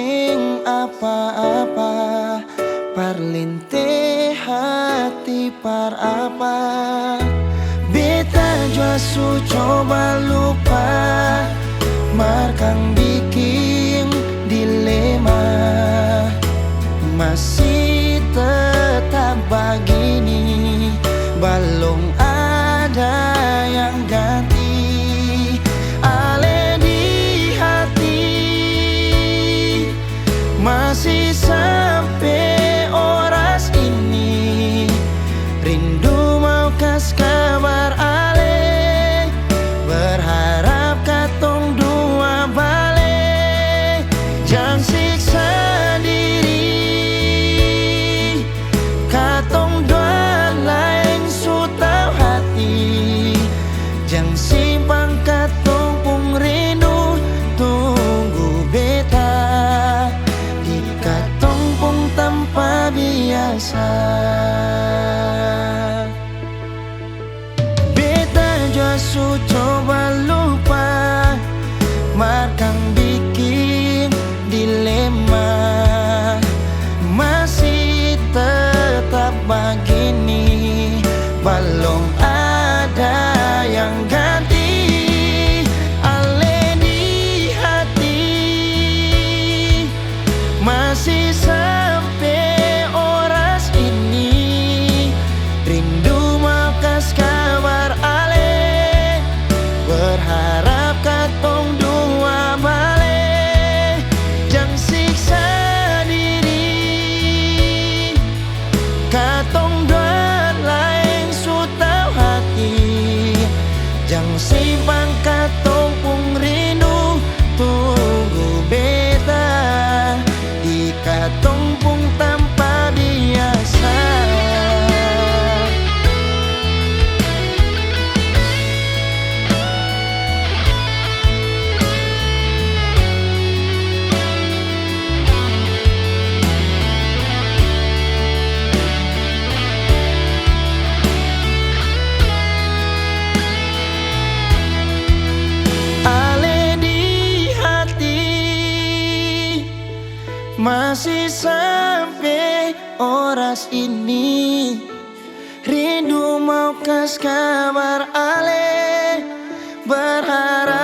bikin apa-apa, parlinte hati par apa. Beta jua su coba lupa, markang bikin dilema. Masih tetap begini, belum ada yang ganti. Ale di hati masih sampai oras ini, rindu mau kas kabar ale, berharap katong dua balik. Jangan siksa diri, katong dua lain su tau hati. Jangan simpang katong pung rindu, tunggu beta di katong pung tanpa biasa. Beta jua su coba lupa, markang bikin dilema. Masih tetap begini, belum ada yang ganti. Ale di hati masih sampai oras ini, rindu mau kas kabar ale, berharap katong dua balik. Jangan siksa diri, katong dua lain su tau hati. Jangan simpang katong pung rindu, tunggu beta di katong pung tanpa biasa. Masih sampai oras ini, rindu mau kas kabar ale, berharap